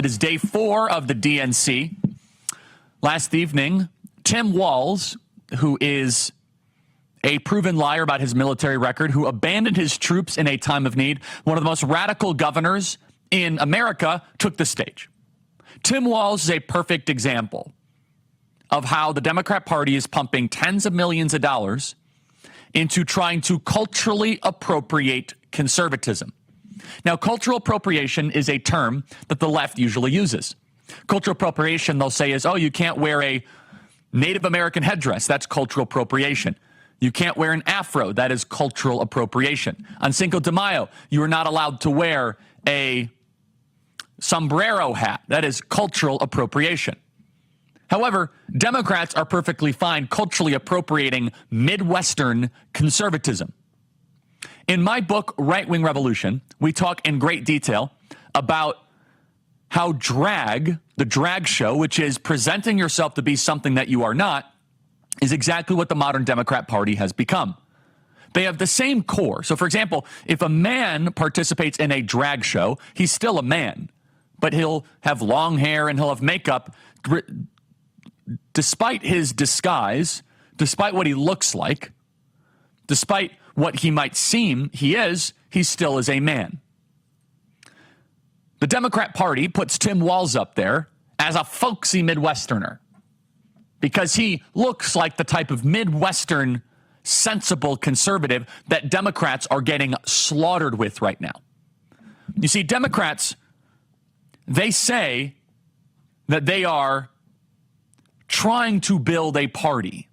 It is day 4 of the DNC. Last evening, Tim Walz, who is a proven liar about his military record, who abandoned his troops in a time of need, one of the most radical governors in America, took the stage. Tim Walz is a perfect example of how the Democrat Party is pumping tens of millions of dollars into trying to culturally appropriate conservatism. Now, cultural appropriation is a term that the left usually uses. Cultural appropriation, they'll say, is, oh, you can't wear a Native American headdress. That's cultural appropriation. You can't wear an afro. That is cultural appropriation. On Cinco de Mayo, you are not allowed to wear a sombrero hat. That is cultural appropriation. However, Democrats are perfectly fine culturally appropriating Midwestern conservatism. In my book, Right Wing Revolution, we talk in great detail about how drag, the drag show, which is presenting yourself to be something that you are not, is exactly what the modern Democrat Party has become. They have the same core. So, for example, if a man participates in a drag show, he's still a man, but he'll have long hair and he'll have makeup. Despite his disguise, despite what he looks like, despite what he might seem he still is a man. The Democrat Party puts Tim Walz up there as a folksy Midwesterner because he looks like the type of Midwestern sensible conservative that Democrats are getting slaughtered with right now. You see, Democrats, they say that they are trying to build a party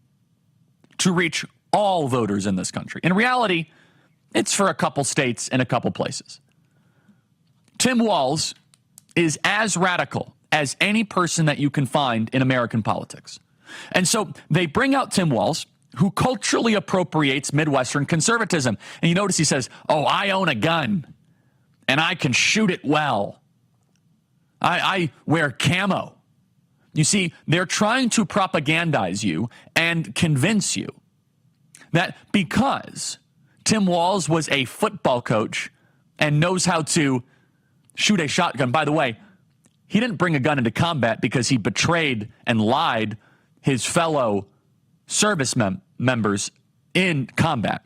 to reach all voters in this country. In reality, it's for a couple states and a couple places. Tim Walz is as radical as any person that you can find in American politics. And so they bring out Tim Walz, who culturally appropriates Midwestern conservatism. And you notice he says, oh, I own a gun and I can shoot it well. I wear camo. You see, they're trying to propagandize you and convince you that because Tim Walz was a football coach and knows how to shoot a shotgun. By the way, he didn't bring a gun into combat because he betrayed and lied his fellow service members in combat.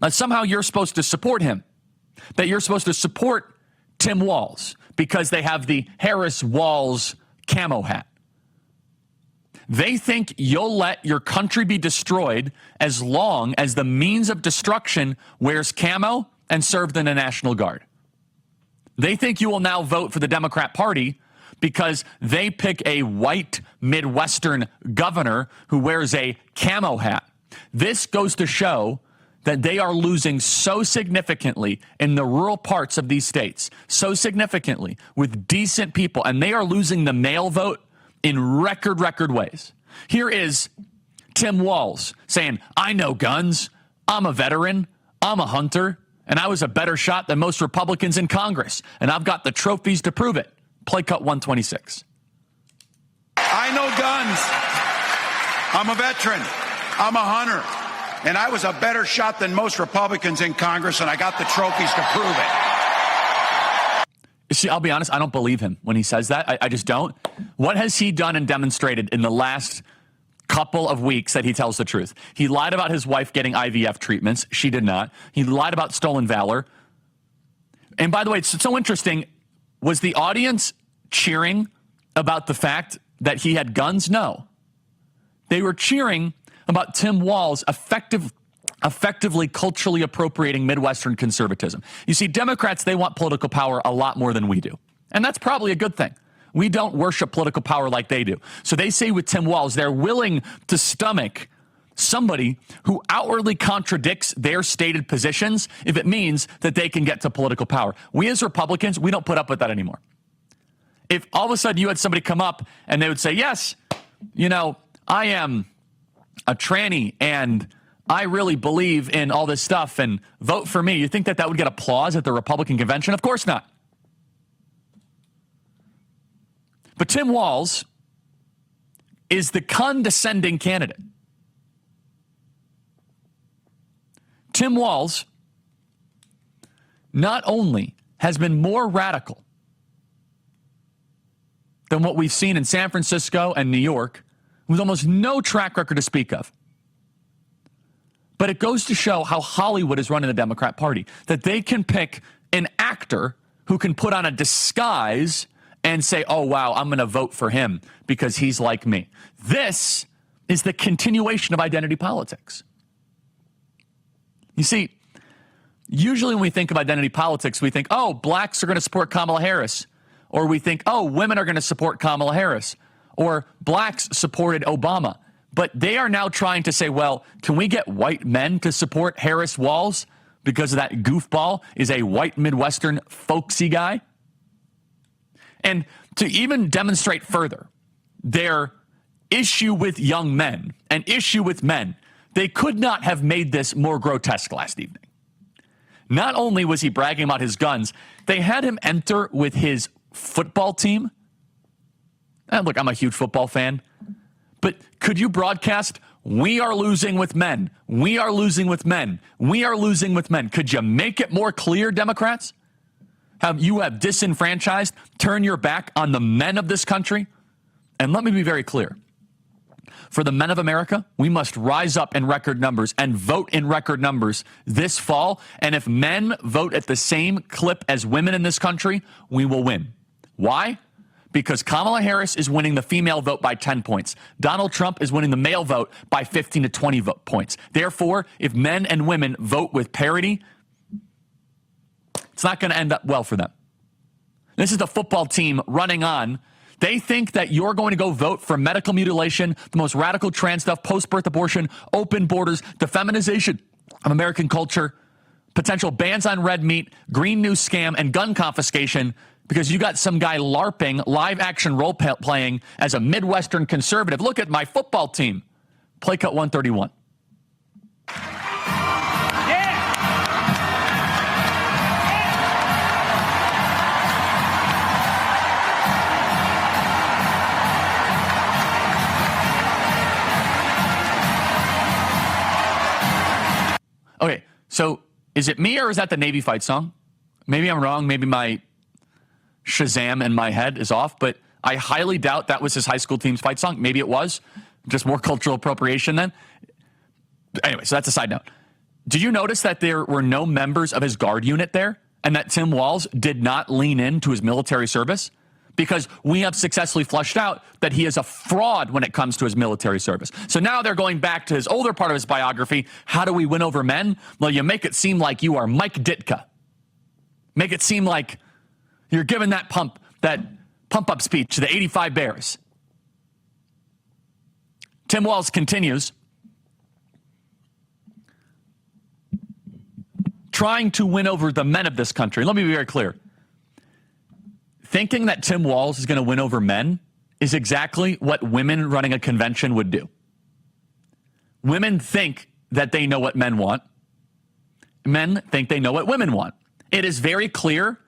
Now, somehow you're supposed to support him, that you're supposed to support Tim Walz because they have the Harris Walz camo hat. They think you'll let your country be destroyed as long as the means of destruction wears camo and served in the National Guard. They think you will now vote for the Democrat Party because they pick a white Midwestern governor who wears a camo hat. This goes to show that they are losing so significantly in the rural parts of these states, so significantly with decent people, and they are losing the male vote in record ways. Here is Tim Walz saying, I know guns, I'm a veteran, I'm a hunter, and I was a better shot than most Republicans in Congress, and I've got the trophies to prove it. Play cut 126. I know guns, I'm a veteran, I'm a hunter, and I was a better shot than most Republicans in Congress, and I got the trophies to prove it. See, I'll be honest, I don't believe him when he says that. I just don't. What has he done and demonstrated in the last couple of weeks that he tells the truth? He lied about his wife getting IVF treatments. She did not. He lied about stolen valor. And by the way, it's so interesting. Was the audience cheering about the fact that he had guns? No. They were cheering about Tim Walz effectively culturally appropriating Midwestern conservatism. You see, Democrats, they want political power a lot more than we do. And that's probably a good thing. We don't worship political power like they do. So they say with Tim Walz, they're willing to stomach somebody who outwardly contradicts their stated positions if it means that they can get to political power. We as Republicans, we don't put up with that anymore. If all of a sudden you had somebody come up and they would say, yes, you know, I am a tranny and I really believe in all this stuff and vote for me, you think that that would get applause at the Republican convention? Of course not. But Tim Walz is the condescending candidate. Tim Walz not only has been more radical than what we've seen in San Francisco and New York, with almost no track record to speak of. But it goes to show how Hollywood is running the Democrat Party, that they can pick an actor who can put on a disguise and say, oh, wow, I'm going to vote for him because he's like me. This is the continuation of identity politics. You see, usually when we think of identity politics, we think, oh, blacks are going to support Kamala Harris. Or we think, oh, women are going to support Kamala Harris. Or blacks supported Obama. But they are now trying to say, well, can we get white men to support Harris Walls because that goofball is a white Midwestern folksy guy? And to even demonstrate further their issue with young men, an issue with men, they could not have made this more grotesque last evening. Not only was he bragging about his guns, they had him enter with his football team. And look, I'm a huge football fan, but could you broadcast, we are losing with men, we are losing with men, we are losing with men? Could you make it more clear, Democrats? You have disenfranchised, turn your back on the men of this country? And let me be very clear. For the men of America, we must rise up in record numbers and vote in record numbers this fall. And if men vote at the same clip as women in this country, we will win. Why? Because Kamala Harris is winning the female vote by 10 points. Donald Trump is winning the male vote by 15 to 20 points. Therefore, if men and women vote with parity, it's not going to end up well for them. This is the football team running on. They think that you're going to go vote for medical mutilation, the most radical trans stuff, post-birth abortion, open borders, the feminization of American culture, potential bans on red meat, Green New Scam, and gun confiscation because you got some guy LARPing, live action role playing as a Midwestern conservative. Look at my football team. Play cut 131. Okay, so is it me or is that the Navy fight song? Maybe I'm wrong. Maybe my Shazam in my head is off, but I highly doubt that was his high school team's fight song. Maybe it was. Just more cultural appropriation then. Anyway, so that's a side note. Did you notice that there were no members of his guard unit there and that Tim Walz did not lean into his military service? Because we have successfully flushed out that he is a fraud when it comes to his military service. So now they're going back to his older part of his biography. How do we win over men? Well, you make it seem like you are Mike Ditka. Make it seem like you're giving that pump-up speech to the 85 Bears. Tim Walz continues, trying to win over the men of this country. Let me be very clear. Thinking that Tim Walz is going to win over men is exactly what women running a convention would do. Women think that they know what men want. Men think they know what women want. It is very clear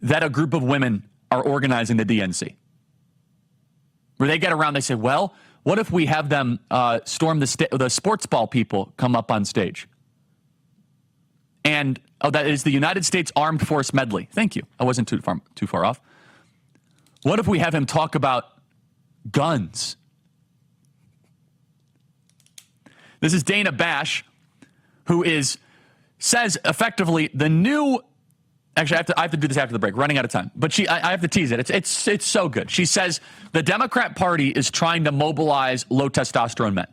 that a group of women are organizing the DNC. Where they get around, they say, well, what if we have them storm the sports ball people come up on stage? And that is the United States Armed Force medley. Thank you. I wasn't too far off. What if we have him talk about guns? This is Dana Bash, who says effectively the new. Actually, I have to do this after the break. Running out of time, but I have to tease it. It's so good. She says the Democrat Party is trying to mobilize low testosterone men.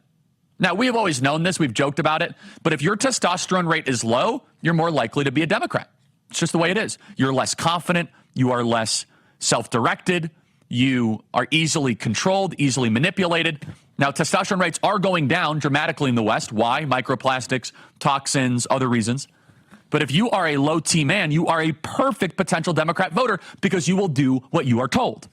Now, we have always known this. We've joked about it. But if your testosterone rate is low, you're more likely to be a Democrat. It's just the way it is. You're less confident. You are less self-directed. You are easily controlled, easily manipulated. Now, testosterone rates are going down dramatically in the West. Why? Microplastics, toxins, other reasons. But if you are a low T man, you are a perfect potential Democrat voter because you will do what you are told.